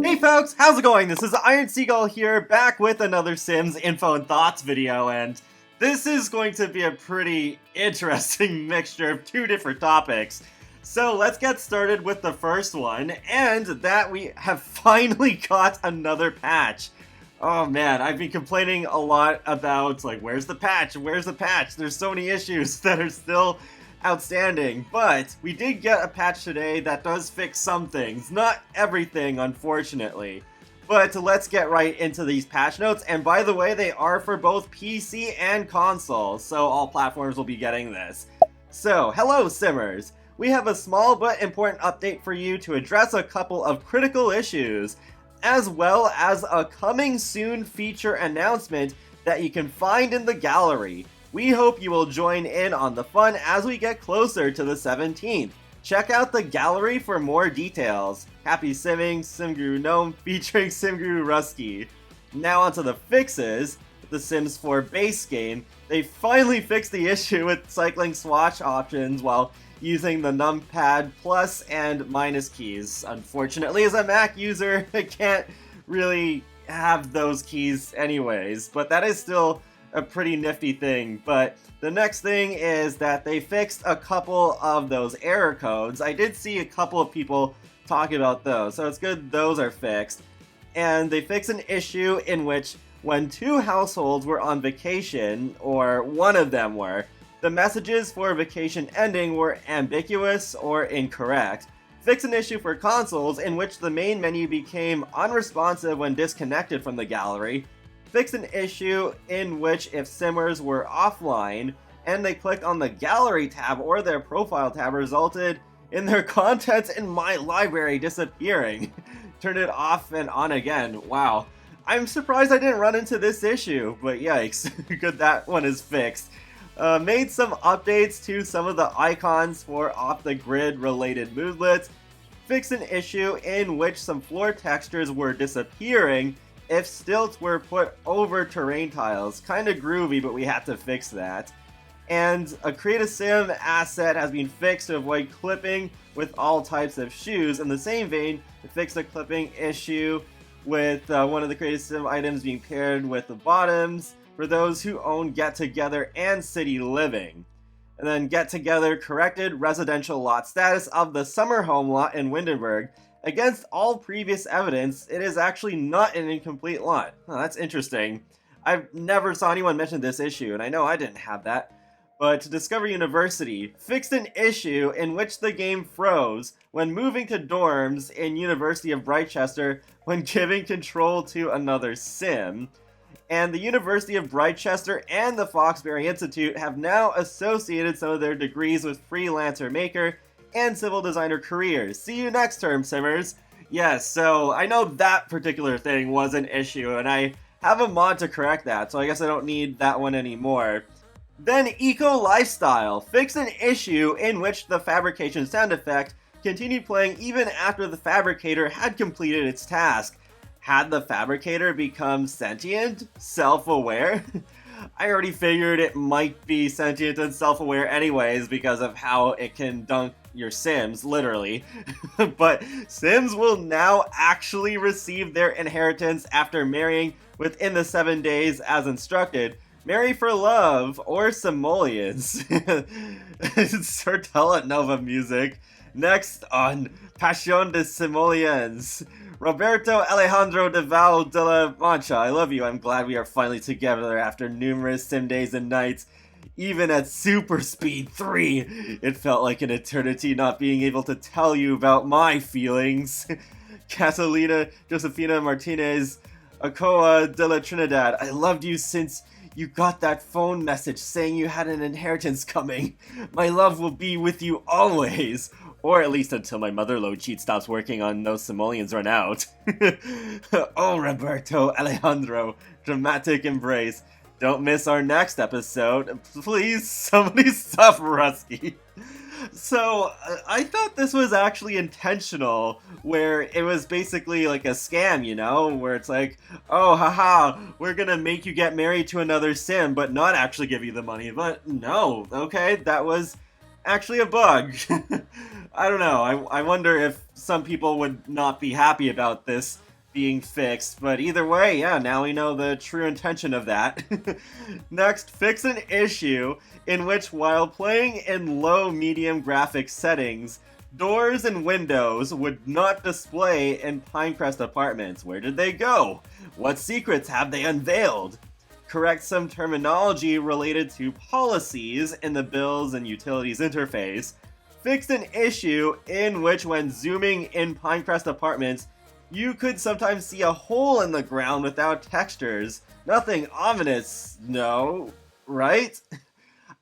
Hey folks, how's it going? This is Iron Seagull here, back with another Sims Info and Thoughts video, and this is going to be a pretty interesting mixture of two different topics. So let's get started with the first one, and that we have finally got another patch. Oh man, I've been complaining a lot about, like, where's the patch? Where's the patch? There's so many issues that are still outstanding, but we did get a patch today that does fix some things, not everything unfortunately. But let's get right into these patch notes, and by the way, they are for both PC and console, so all platforms will be getting this. So, hello Simmers! We have a small but important update for you to address a couple of critical issues, as well as a coming soon feature announcement that you can find in the gallery. We hope you will join in on the fun as we get closer to the 17th. Check out the gallery for more details. Happy simming, SimGuru Gnome featuring SimGuru Rusky. Now onto the fixes. The Sims 4 base game, they finally fixed the issue with cycling swatch options while using the numpad plus and minus keys. Unfortunately, as a Mac user, I can't really have those keys anyways, but that is still a pretty nifty thing. But the next thing is that they fixed a couple of those error codes. I did see a couple of people talking about those, so it's good those are fixed. And they fixed an issue in which when two households were on vacation, or one of them were, the messages for vacation ending were ambiguous or incorrect. Fix an issue for consoles in which the main menu became unresponsive when disconnected from the gallery. Fix an issue in which if Simmers were offline and they clicked on the gallery tab or their profile tab resulted in their contents in my library disappearing. Turn it off and on again. Wow. I'm surprised I didn't run into this issue, but yikes. Good that one is fixed. Made some updates to some of the icons for off-the-grid related moodlets. Fixed an issue in which some floor textures were disappearing if stilts were put over terrain tiles. Kinda groovy, but we had to fix that. And a Create a Sim asset has been fixed to avoid clipping with all types of shoes. In the same vein, to fix the clipping issue with one of the Create a Sim items being paired with the bottoms for those who own Get Together and City Living. And then Get Together corrected residential lot status of the summer home lot in Windenburg. Against all previous evidence, it is actually not an incomplete lot. Oh, that's interesting. I've never saw anyone mention this issue, and I know I didn't have that. But Discover University fixed an issue in which the game froze when moving to dorms in University of Brightchester when giving control to another sim. And the University of Brightchester and the Foxbury Institute have now associated some of their degrees with freelancer maker and civil designer careers. See you next term, Simmers. Yes, so I know that particular thing was an issue, and I have a mod to correct that, so I guess I don't need that one anymore. Then Eco Lifestyle fixed an issue in which the fabrication sound effect continued playing even after the fabricator had completed its task. Had the fabricator become sentient? Self-aware? I already figured it might be sentient and self-aware anyways because of how it can dunk your Sims, literally. But Sims will now actually receive their inheritance after marrying within the 7 days as instructed. Marry for love, or simoleons. It's her telenova music. Next on Pasión de Simoleons. Roberto Alejandro de Val de la Mancha, I love you. I'm glad we are finally together after numerous sim days and nights. Even at Super Speed 3, it felt like an eternity not being able to tell you about my feelings. Catalina Josefina Martinez, Acoa de la Trinidad, I loved you since you got that phone message saying you had an inheritance coming. My love will be with you always. Or at least until my motherload cheat stops working on those simoleons run out. Oh, Roberto Alejandro, dramatic embrace. Don't miss our next episode. Please, somebody stop Rusky. So, I thought this was actually intentional, where it was basically like a scam, you know? Where it's like, oh, haha, we're gonna make you get married to another sim, but not actually give you the money. But no, okay, that was actually a bug. I don't know, I wonder if some people would not be happy about this being fixed, but either way, yeah, now we know the true intention of that. Next, fix an issue in which, while playing in low-medium graphics settings, doors and windows would not display in Pinecrest apartments. Where did they go? What secrets have they unveiled? Correct some terminology related to policies in the Bills and Utilities interface. Fix an issue in which, when zooming in Pinecrest apartments, you could sometimes see a hole in the ground without textures. Nothing ominous, no, right?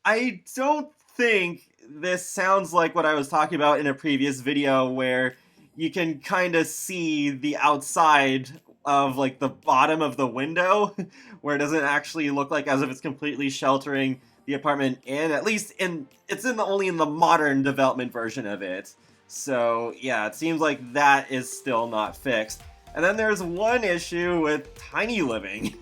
I don't think this sounds like what I was talking about in a previous video where you can kind of see the outside of like the bottom of the window where it doesn't actually look like as if it's completely sheltering the apartment in, at least only in the modern development version of it. So yeah, it seems like that is still not fixed. And then there's one issue with Tiny Living.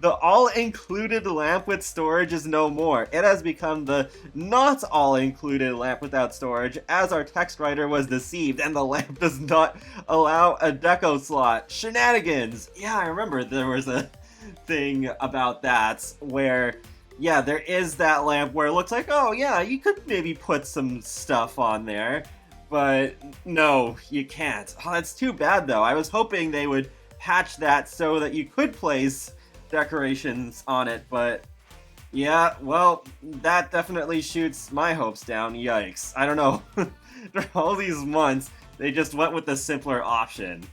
The all-included lamp with storage is no more. It has become the not all-included lamp without storage, as our text writer was deceived, and the lamp does not allow a deco slot. Shenanigans! Yeah, I remember there was a thing about that, where, yeah, there is that lamp where it looks like, oh yeah, you could maybe put some stuff on there. But no, you can't. Oh, that's too bad though. I was hoping they would patch that so that you could place decorations on it, but yeah, well, that definitely shoots my hopes down. Yikes. I don't know. After all these months, they just went with the simpler option.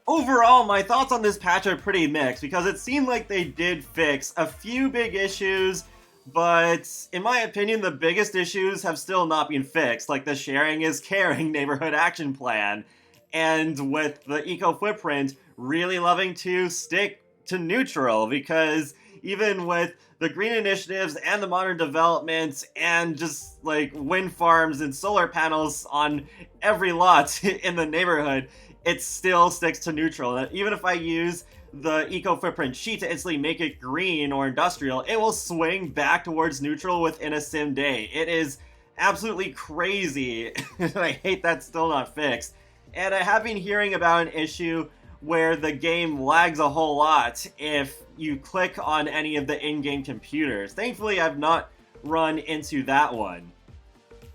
Overall, my thoughts on this patch are pretty mixed because it seemed like they did fix a few big issues, but in my opinion, the biggest issues have still not been fixed, like the sharing is caring neighborhood action plan, and with the eco footprint really loving to stick to neutral, because even with the green initiatives and the modern developments and just like wind farms and solar panels on every lot in the neighborhood, it still sticks to neutral. Even if I use the eco footprint sheet to instantly make it green or industrial, it will swing back towards neutral within a sim day. It is absolutely crazy, and I hate that's still not fixed. And I have been hearing about an issue where the game lags a whole lot if you click on any of the in-game computers. Thankfully, I've not run into that one.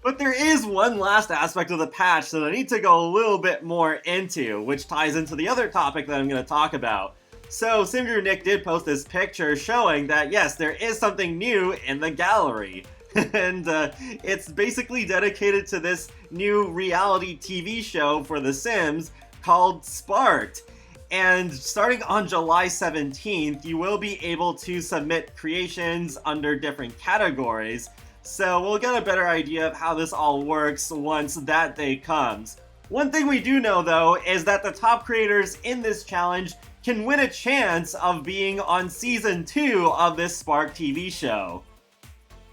But there is one last aspect of the patch that I need to go a little bit more into, which ties into the other topic that I'm going to talk about. So, Simdrew Nick did post this picture showing that, yes, there is something new in the gallery. And it's basically dedicated to this new reality TV show for The Sims called Sparked. And starting on July 17th, you will be able to submit creations under different categories. So we'll get a better idea of how this all works once that day comes. One thing we do know, though, is that the top creators in this challenge can win a chance of being on Season 2 of this Spark TV show.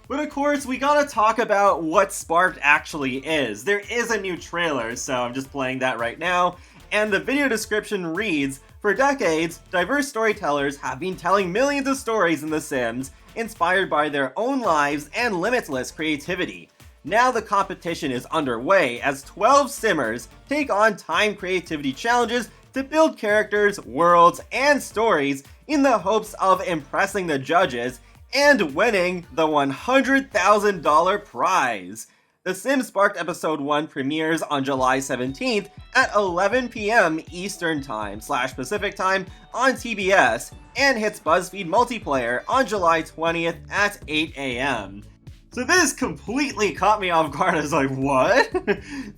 But of course, we gotta talk about what Sparked actually is. There is a new trailer, so I'm just playing that right now, and the video description reads, "For decades, diverse storytellers have been telling millions of stories in The Sims, inspired by their own lives and limitless creativity. Now the competition is underway as 12 Simmers take on time creativity challenges to build characters, worlds, and stories in the hopes of impressing the judges and winning the $100,000 prize. The Sims Sparked Episode 1 premieres on July 17th at 11 p.m. Eastern Time / Pacific Time on TBS and hits BuzzFeed Multiplayer on July 20th at 8 a.m. So this completely caught me off guard. I was like, what?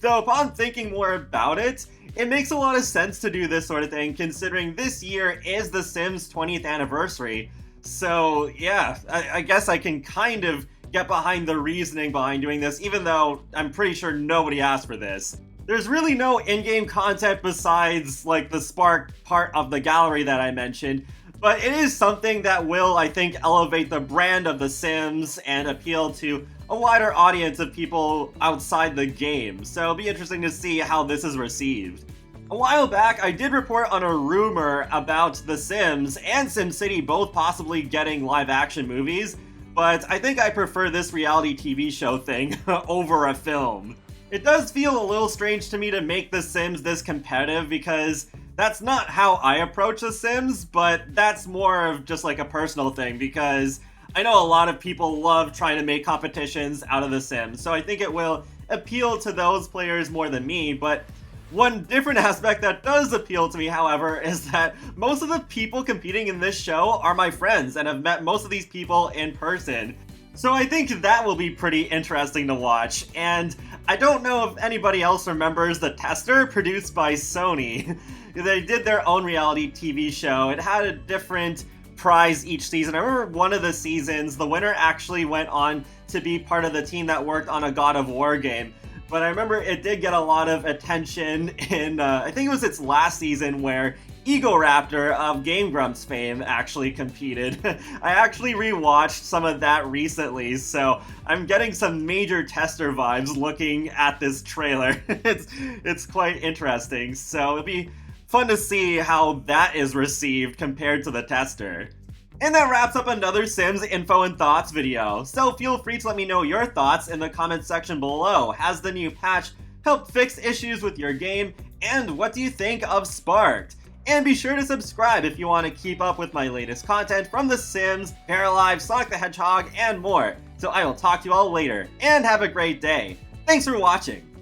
Though upon thinking more about it, it makes a lot of sense to do this sort of thing, considering this year is The Sims 20th anniversary. So yeah, I guess I can kind of get behind the reasoning behind doing this, even though I'm pretty sure nobody asked for this. There's really no in-game content besides like the Spark part of the gallery that I mentioned, but it is something that will, I think, elevate the brand of The Sims and appeal to a wider audience of people outside the game, so it'll be interesting to see how this is received. A while back, I did report on a rumor about The Sims and SimCity both possibly getting live-action movies, but I think I prefer this reality TV show thing over a film. It does feel a little strange to me to make The Sims this competitive because that's not how I approach The Sims, but that's more of just like a personal thing because I know a lot of people love trying to make competitions out of The Sims, so I think it will appeal to those players more than me. But one different aspect that does appeal to me, however, is that most of the people competing in this show are my friends and have met most of these people in person. So I think that will be pretty interesting to watch, and I don't know if anybody else remembers The Tester, produced by Sony. They did their own reality TV show. It had a different prize each season. I remember one of the seasons, the winner actually went on to be part of the team that worked on a God of War game. But I remember it did get a lot of attention in, I think it was its last season where Egoraptor of Game Grumps fame actually competed. I actually rewatched some of that recently, so I'm getting some major Tester vibes looking at this trailer. It's quite interesting, so it'll be fun to see how that is received compared to The Tester. And that wraps up another Sims info and thoughts video, so feel free to let me know your thoughts in the comments section below. Has the new patch helped fix issues with your game? And what do you think of Sparked? And be sure to subscribe if you want to keep up with my latest content from The Sims, Paralive, Sonic the Hedgehog, and more. So I will talk to you all later, and have a great day. Thanks for watching!